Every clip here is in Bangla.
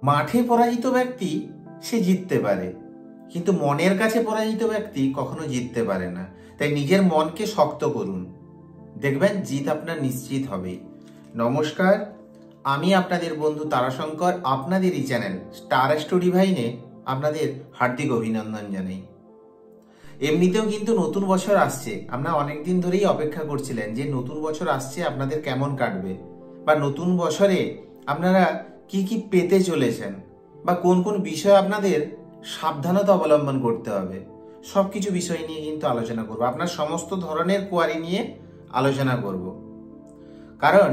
মাঠে পরাজিত ব্যক্তি সে জিততে পারে, কিন্তু মনের কাছে পরাজিত ব্যক্তি কখনো জিততে পারে না। তাই নিজের মনকে শক্ত করুন, দেখবেন জিত আপনার নিশ্চিত হবেই। নমস্কার, আমি আপনাদের বন্ধু তারাশঙ্কর, আপনাদের এই চ্যানেল স্টার অ্যাস্ট্রো ডিভাইনে আপনাদের হার্দিক অভিনন্দন জানাই। এমনিতেও কিন্তু নতুন বছর আসছে, আপনারা অনেকদিন ধরেই অপেক্ষা করছিলেন যে নতুন বছর আসছে আপনাদের কেমন কাটবে, বা নতুন বছরে আপনারা কি কি পেতে চলেছেন, বা কোন কোন বিষয় আপনাদের সাবধানতা অবলম্বন করতে হবে, সবকিছু বিষয় নিয়ে কিন্তু আলোচনা করব। আপনার সমস্ত ধরনের কোয়ারি নিয়ে আলোচনা করব। কারণ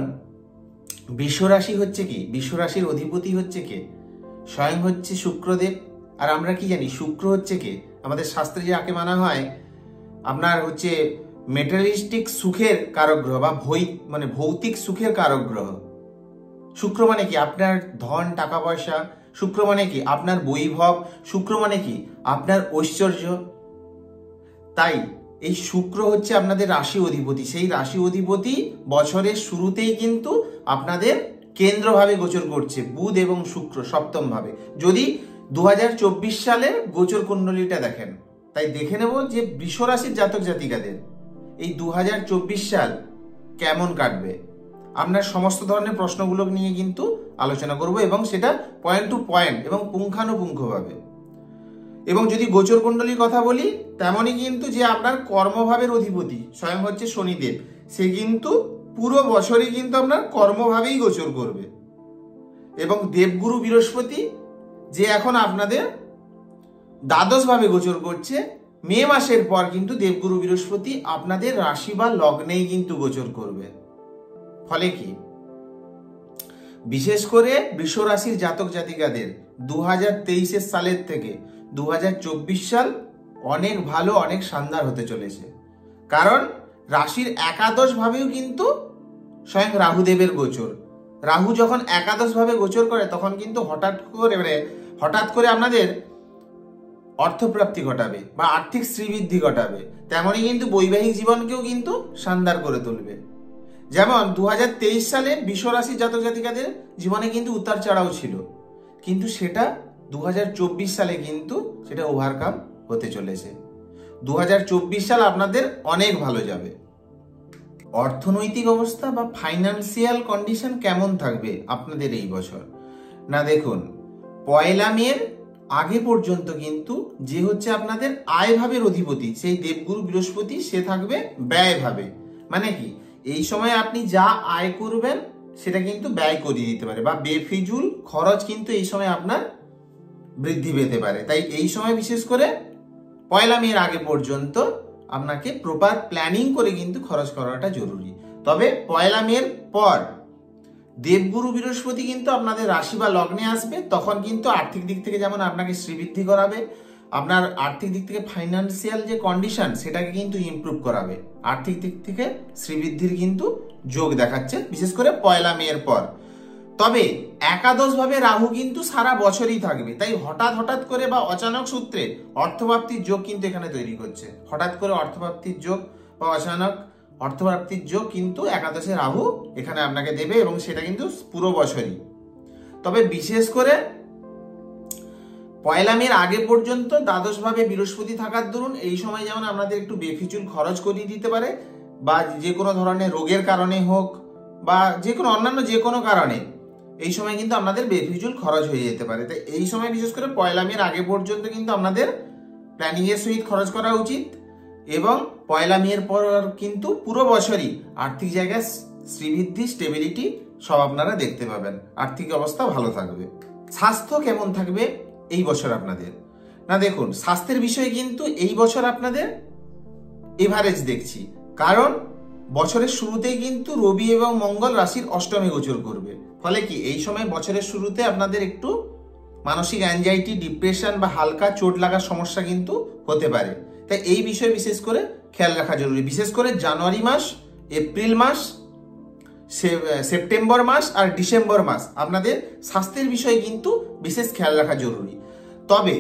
বিশ্বরাশি হচ্ছে কি, বিশ্বরাশির অধিপতি হচ্ছে কে? স্বয়ং হচ্ছে শুক্রদেব। আর আমরা কি জানি, শুক্র হচ্ছে কে? আমাদের শাস্ত্রে যাকে মানা হয় আপনার হচ্ছে মেটেরিয়ালিস্টিক সুখের কারক গ্রহ, বা ভৌতিক সুখের কারক গ্রহ। শুক্র মানে কি? আপনার ধন টাকা পয়সা। শুক্র মানে কি? আপনার বৈভব। শুক্র মানে কি? আপনার ঐশ্বর্য। তাই এই শুক্র হচ্ছে আপনাদের রাশি অধিপতি। সেই রাশি অধিপতি বছরের শুরুতেই কিন্তু আপনাদের কেন্দ্রভাবে গোচর করছে, বুধ এবং শুক্র সপ্তম ভাবে। যদি 2024 সালের গোচর কুণ্ডলীটা দেখেন, তাই দেখে নেব যে বৃষ রাশির জাতক জাতিকাদের এই 2024 সাল কেমন কাটবে। আপনার সমস্ত ধরনের প্রশ্নগুলো নিয়ে কিন্তু আলোচনা করব, এবং সেটা পয়েন্ট টু পয়েন্ট এবং পুঙ্খানুপুঙ্খভাবে। এবং যদি গোচর কুণ্ডলীর কথা বলি, তেমনই কিন্তু যে আপনার কর্মভাবের অধিপতি স্বয়ং হচ্ছে শনিদেব, সে কিন্তু পুরো বছরই কিন্তু আপনার কর্মভাবেই গোচর করবে। এবং দেবগুরু বৃহস্পতি যে এখন আপনাদের দ্বাদশ ভাবে গোচর করছে, মে মাসের পর কিন্তু দেবগুরু বৃহস্পতি আপনাদের রাশি বা লগ্নেই কিন্তু গোচর করবে। ফলে কি, বিশেষ করে বৃষ রাশির জাতক জাতিকাদের 2023 সালের থেকে 2024 সাল অনেক ভালো, অনেক শানদার হতে চলেছে। কারণ রাশির একাদশ ভাবেও কিন্তু স্বয়ং রাহুদেবের গোচর। রাহু যখন একাদশ ভাবে গোচর করে তখন কিন্তু হঠাৎ করে আপনাদের অর্থপ্রাপ্তি ঘটাবে বা আর্থিক শ্রীবৃদ্ধি ঘটাবে। তেমনই কিন্তু বৈবাহিক জীবনকেও কিন্তু শানদার করে তুলবে। যেমন 2023 সালে বৃষ রাশির জাতক জাতিকাদের জীবনে কিন্তু উত্তার চড়াও ছিল, কিন্তু সেটা 2024 সালে কিন্তু সেটা ওভারকাম হতে চলেছে। 2024 সাল আপনাদের অনেক ভালো যাবে। অর্থনৈতিক অবস্থা বা ফাইন্যান্সিয়াল কন্ডিশন কেমন থাকবে আপনাদের এই বছর? না দেখুন, পয়লা মের আগে পর্যন্ত কিন্তু যে হচ্ছে আপনাদের আয় ভাবের অধিপতি সেই দেবগুরু বৃহস্পতি, সে থাকবে ব্যয় ভাবে। মানে কি, এই সময় আপনি যা আয় করবেন সেটা কিন্তু ব্যয় করিয়ে দিতে পারে, বা বেফিজুল খরচ কিন্তু এই সময় আপনার বৃদ্ধি পেতে পারে। তাই এই সময় বিশেষ করে পয়লা মের আগে পর্যন্ত আপনাকে প্রপার প্ল্যানিং করে কিন্তু খরচ করাটা জরুরি। তবে পয়লা মের পর দেবগুরু বৃহস্পতি কিন্তু আপনাদের রাশি বা লগ্নে আসবে, তখন কিন্তু আর্থিক দিক থেকে যেমন আপনাকে শ্রীবৃদ্ধি করাবে, আপনার আর্থিক দিক থেকে ফাইন্যান্সিয়াল যে কন্ডিশন সেটাকে কিন্তু ইমপ্রুভ করাবে। আর্থিক দিক থেকে শ্রীবৃদ্ধির কিন্তু যোগ দেখাচ্ছে বিশেষ করে পয়লা মের পর। তবে একাদশ ভাবে রাহু কিন্তু সারা বছরই থাকবে, তাই হঠাৎ করে বা অচানক সূত্রে অর্থপ্রাপ্তির যোগ কিন্তু এখানে তৈরি করছে। হঠাৎ করে অর্থপ্রাপ্তির যোগ বা অচানক অর্থপ্রাপ্তির যোগ কিন্তু একাদশে রাহু এখানে আপনাকে দেবে, এবং সেটা কিন্তু পুরো বছরই। তবে বিশেষ করে পয়লা মের আগে পর্যন্ত দ্বাদশ ভাবে বৃহস্পতি থাকার দরুন এই সময় যেমন আপনাদের একটু বেফিজুল খরচ করিয়ে দিতে পারে, বা যে কোনো ধরনের রোগের কারণে হোক বা যে কোনো অন্যান্য যে কোনো কারণে এই সময় কিন্তু আপনাদের বেফিজুল খরচ হয়ে যেতে পারে। তাই এই সময় বিশেষ করে পয়লা মের আগে পর্যন্ত কিন্তু আপনাদের প্ল্যানিং এর সহিত খরচ করা উচিত, এবং পয়লা মের পর কিন্তু পুরো বছরই আর্থিক জায়গায় শ্রীবৃদ্ধি, স্টেবিলিটি সব আপনারা দেখতে পাবেন। আর্থিক অবস্থা ভালো থাকবে। স্বাস্থ্য কেমন থাকবে এই বছর আপনাদের? না দেখুন, স্বাস্থ্যের বিষয়ে কিন্তু এই বছর আপনাদের এভারেজ দেখছি। কারণ বছরের শুরুতেই কিন্তু রবি এবং মঙ্গল রাশির অষ্টমে গোচর করবে। ফলে কি, এই সময় বছরের শুরুতে আপনাদের একটু মানসিক অ্যাংজাইটি, ডিপ্রেশন বা হালকা চোট লাগার সমস্যা কিন্তু হতে পারে। তাই এই বিষয়ে বিশেষ করে খেয়াল রাখা জরুরি। বিশেষ করে জানুয়ারি মাস, এপ্রিল মাস, সেপ্টেম্বর মাস আর ডিসেম্বর মাস আপনাদের স্বাস্থ্যের বিষয়ে কিন্তু বিশেষ খেয়াল রাখা জরুরি। তবে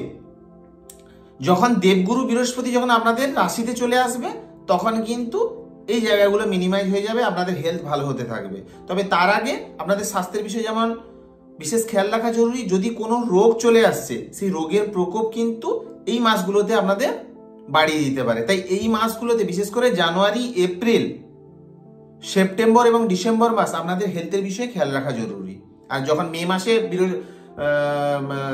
যখন দেবগুরু বৃহস্পতি যখন আপনাদের রাশিতে চলে আসবে তখন কিন্তু এই জায়গাগুলো মিনিমাইজ হয়ে যাবে, আপনাদের হেলথ ভালো হতে থাকবে। তবে তার আগে আপনাদের স্বাস্থ্যের বিষয়ে যেমন বিশেষ খেয়াল রাখা জরুরি, যদি কোনো রোগ চলে আসছে সেই রোগের প্রকোপ কিন্তু এই মাসগুলোতে আপনাদের বাড়িয়ে দিতে পারে। তাই এই মাসগুলোতে বিশেষ করে জানুয়ারি, এপ্রিল, সেপ্টেম্বর এবং ডিসেম্বর মাস আপনাদের হেলথের বিষয়ে খেয়াল রাখা জরুরি। আর যখন মে মাসে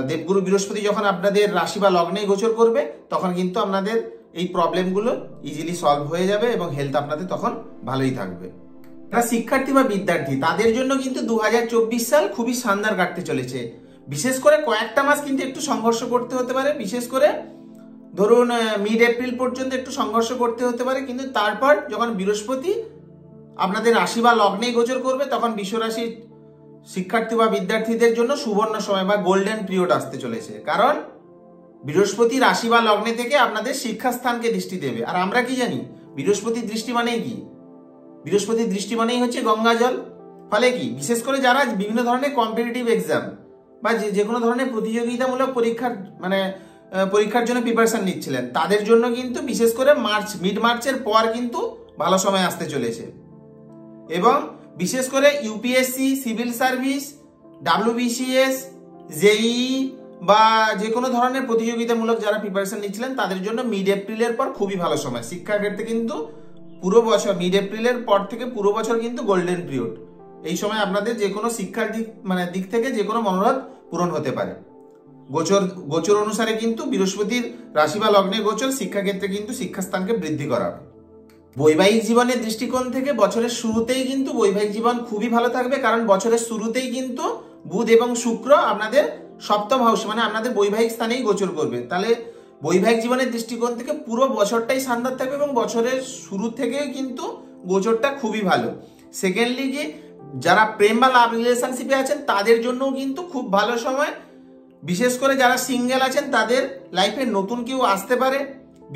দেবগুরু বৃহস্পতি যখন আপনাদের রাশি বা লগ্নে গোচর করবে, তখন কিন্তু আপনাদের এই প্রবলেমগুলো ইজিলি সলভ হয়ে যাবে এবং হেলথ আপনাদের তখন ভালোই থাকবে। যারা শিক্ষার্থী বা বিদ্যার্থী তাদের জন্য কিন্তু 2024 সাল খুবই শানদার কাটতে চলেছে। বিশেষ করে কয়েকটা মাস কিন্তু একটু সংঘর্ষ করতে হতে পারে, বিশেষ করে ধরুন মিড এপ্রিল পর্যন্ত একটু সংঘর্ষ করতে হতে পারে, কিন্তু তারপর যখন বৃহস্পতি আপনাদের রাশি বা লগ্নে গোচর করবে তখন বিশ্বরাশির শিক্ষার্থী বা বিদ্যার্থীদের জন্য সুবর্ণ সময় বা গোল্ডেন পিরিয়ড আসতে চলেছে। কারণ বৃহস্পতি রাশি বা লগ্নে থেকে আপনাদের শিক্ষাস্থানকে দৃষ্টি দেবে। আর আমরা কি জানি, বৃহস্পতির দৃষ্টি মানেই কি? বৃহস্পতির দৃষ্টি মানেই হচ্ছে গঙ্গা জল। ফলে কি, বিশেষ করে যারা বিভিন্ন ধরনের কম্পিটিটিভ এক্সাম বা যে কোনো ধরনের প্রতিযোগিতামূলক পরীক্ষার জন্য প্রিপারেশন নিচ্ছিলেন, তাদের জন্য কিন্তু বিশেষ করে মিড মার্চের পর কিন্তু ভালো সময় আসতে চলেছে। এবং বিশেষ করে UPSC, civil service, WBCS, JEE বা যে কোনো ধরনের প্রতিযোগিতামূলক যারা প্রিপারেশন নিচ্ছিলেন তাদের জন্য মিড এপ্রিলের পর খুবই ভালো সময়। শিক্ষার ক্ষেত্রে কিন্তু পুরো বছর, মিড এপ্রিলের পর থেকে পুরো বছর কিন্তু গোল্ডেন পিরিয়ড। এই সময় আপনাদের যে কোনো শিক্ষার দিক থেকে যে কোনো মনোরথ পূরণ হতে পারে। গোচর অনুসারে কিন্তু বৃহস্পতির রাশি বা লগ্নে গোচর শিক্ষাক্ষেত্রে কিন্তু শিক্ষাস্থানকে বৃদ্ধি করাবে। বৈবাহিক জীবনের দৃষ্টিকোণ থেকে বছরের শুরুতেই কিন্তু বৈবাহিক জীবন খুবই ভালো থাকবে, কারণ বছরের শুরুতেই কিন্তু বুধ এবং শুক্র আপনাদের সপ্তম হাউস মানে আপনাদের বৈবাহিক স্থানেই গোচর করবে। তাহলে বৈবাহিক জীবনের দৃষ্টিকোণ থেকে পুরো বছরটাই শানদার থাকবে এবং বছরের শুরু থেকে কিন্তু গোচরটা খুবই ভালো। সেকেন্ডলি কি, যারা প্রেম বা লাভ রিলেশনশিপে আছেন তাদের জন্যও কিন্তু খুব ভালো সময়। বিশেষ করে যারা সিঙ্গেল আছেন তাদের লাইফে নতুন কেউ আসতে পারে।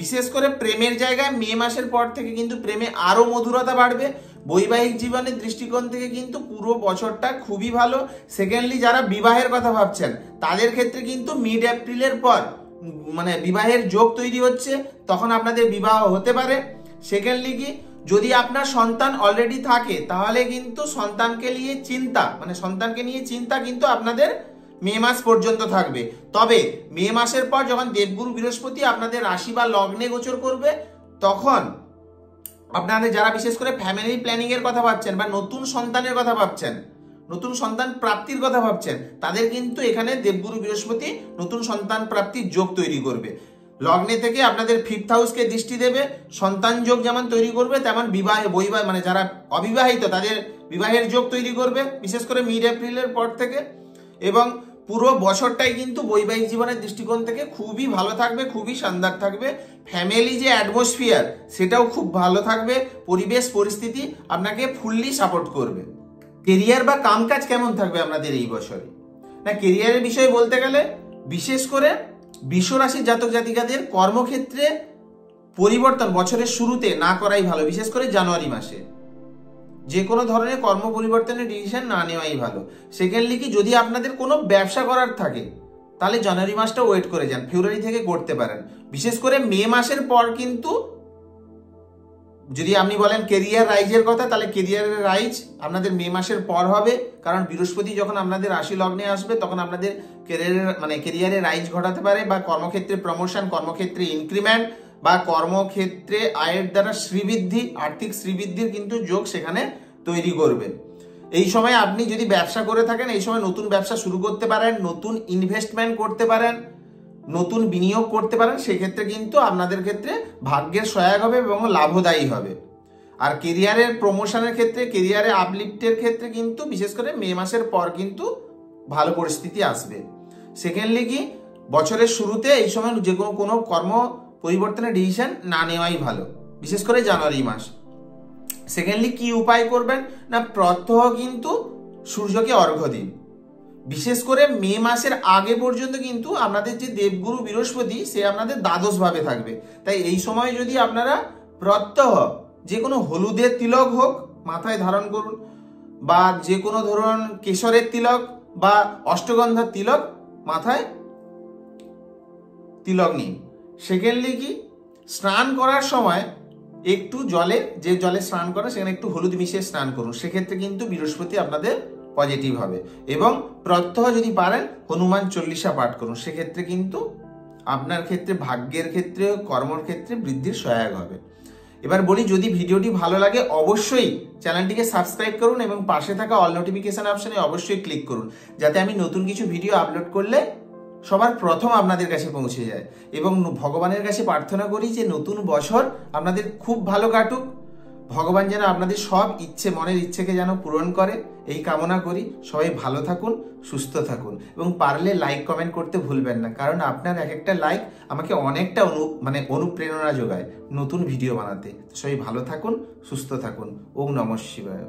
বিশেষ করে প্রেমের জায়গায় মে মাসের পর থেকে কিন্তু প্রেমে আরো মধুরতা বাড়বে। বৈবাহিক জীবনের দৃষ্টিকোণ থেকে কিন্তু পুরো বছরটা খুবই ভালো। সেকেন্ডলি যারা বিবাহের কথা ভাবছেন তাদের ক্ষেত্রে কিন্তু মিড এপ্রিলের পর বিবাহের যোগ তৈরি হচ্ছে, তখন আপনাদের বিবাহ হতে পারে। সেকেন্ডলি কি, যদি আপনার সন্তান অলরেডি থাকে তাহলে কিন্তু সন্তানকে নিয়ে চিন্তা কিন্তু আপনাদের মে মাস পর্যন্ত থাকবে। তবে মে মাসের পর যখন দেবগুরু বৃহস্পতি আপনাদের রাশি বা লগ্নে গোচর করবে, তখন আপনাদের যারা বিশেষ করে ফ্যামিলি প্ল্যানিং এর কথা ভাবছেন বা নতুন সন্তানের কথা ভাবছেন, নতুন সন্তান প্রাপ্তির কথা ভাবছেন, তাদের কিন্তু এখানে দেবগুরু বৃহস্পতি নতুন সন্তান প্রাপ্তির যোগ তৈরি করবে। লগ্নে থেকে আপনাদের 5th হাউসকে দৃষ্টি দেবে, সন্তান যোগ যেমন তৈরি করবে তেমন যারা অবিবাহিত তাদের বিবাহের যোগ তৈরি করবে, বিশেষ করে মিড এপ্রিলের পর থেকে। এবং পুরো বছরটাই কিন্তু বৈবাহিক জীবনের দৃষ্টিকোণ থেকে খুবই ভালো থাকবে, খুবই শানদার থাকবে। ফ্যামিলি যে অ্যাটমসফিয়ার সেটাও খুব ভালো থাকবে, পরিবেশ পরিস্থিতি আপনাকে ফুললি সাপোর্ট করবে। কেরিয়ার বা কামকাজ কেমন থাকবে আপনাদের এই বছরে? না, কেরিয়ারের বিষয়ে বলতে গেলে বিশেষ করে বিশ্বরাশির জাতক জাতিকাদের কর্মক্ষেত্রে পরিবর্তন বছরের শুরুতে না করাই ভালো। বিশেষ করে জানুয়ারি মাসে যে কোনো ধরনের কর্ম পরিবর্তনের ডিসিশন না নেওয়াই ভালো। সেকেন্ডলি কি, যদি আপনাদের কোনো ব্যবসা করার থাকে তাহলে জানুয়ারি মাসটা ওয়েট করে যান, ফেব্রুয়ারি থেকে করতে পারেন। বিশেষ করে মে মাসের পর কিন্তু যদি আপনি বলেন কেরিয়ার রাইজের কথা, তাহলে কেরিয়ারের রাইজ আপনাদের মে মাসের পর হবে। কারণ বৃহস্পতি যখন আপনাদের রাশি লগ্নে আসবে তখন আপনাদের কেরিয়ারে রাইজ ঘটাতে পারে, বা কর্মক্ষেত্রে প্রমোশন, কর্মক্ষেত্রে ইনক্রিমেন্ট বা কর্মক্ষেত্রে আয়ের দ্বারা শ্রীবৃদ্ধি, আর্থিক শ্রীবৃদ্ধির কিন্তু যোগ সেখানে তৈরি করবে। এই সময় আপনি যদি ব্যবসা করে থাকেন, এই সময় নতুন ব্যবসা শুরু করতে পারেন, নতুন ইনভেস্টমেন্ট করতে পারেন, নতুন বিনিয়োগ করতে পারেন। সেক্ষেত্রে কিন্তু আপনাদের ক্ষেত্রে ভাগ্যের সহায়ক হবে এবং লাভদায়ী হবে। আর কেরিয়ারের প্রমোশনের ক্ষেত্রে, কেরিয়ারে আপলিফটের ক্ষেত্রে কিন্তু বিশেষ করে মে মাসের পর কিন্তু ভালো পরিস্থিতি আসবে। সেকেন্ডলি কি, বছরের শুরুতে এই সময় যে কোনো কর্ম পরিবর্তনের ডিসিশন না নেওয়াই ভালো, বিশেষ করে জানুয়ারি মাস। সেকেন্ডলি কি উপায় করবেন না, প্রত্যহ কিন্তু সূর্যকে অর্ঘ্য দিন। বিশেষ করে মে মাসের আগে পর্যন্ত কিন্তু আপনাদের যে দেবগুরু বৃহস্পতি সে আপনাদের দ্বাদশ ভাবে থাকবে। তাই এই সময় যদি আপনারা প্রত্যহ যে কোনো হলুদের তিলক হোক মাথায় ধারণ করুন, বা যে কোনো ধরুন কেশরের তিলক বা অষ্টগন্ধার তিলক মাথায় তিলক নিন। সেকেন্ডলি কি, স্নান করার সময় একটু যে জলে স্নান করা সেখানে একটু হলুদ মিশিয়ে স্নান করুন। সেক্ষেত্রে কিন্তু বৃহস্পতি আপনাদের পজিটিভ হবে। এবং প্রত্যহ যদি পারেন হনুমান চল্লিশা পাঠ করুন, সেক্ষেত্রে কিন্তু আপনার ক্ষেত্রে ভাগ্যের ক্ষেত্রে কর্মর ক্ষেত্রে বৃদ্ধির সহায়ক হবে। এবার বলি, যদি ভিডিওটি ভালো লাগে অবশ্যই চ্যানেলটিকে সাবস্ক্রাইব করুন এবং পাশে থাকা অল নোটিফিকেশন অপশনে অবশ্যই ক্লিক করুন, যাতে আমি নতুন কিছু ভিডিও আপলোড করলে সবার প্রথম আপনাদের কাছে পৌঁছে যায়। এবং ভগবানের কাছে প্রার্থনা করি যে নতুন বছর আপনাদের খুব ভালো কাটুক, ভগবান যেন আপনাদের সব ইচ্ছে, মনের ইচ্ছেকে যেন পূরণ করে, এই কামনা করি। সবাই ভালো থাকুন, সুস্থ থাকুন এবং পারলে লাইক কমেন্ট করতে ভুলবেন না, কারণ আপনার এক একটা লাইক আমাকে অনেকটা অনুপ্রেরণা যোগায় নতুন ভিডিও বানাতে। সবাই ভালো থাকুন, সুস্থ থাকুন। ওম নমঃ শিবায়।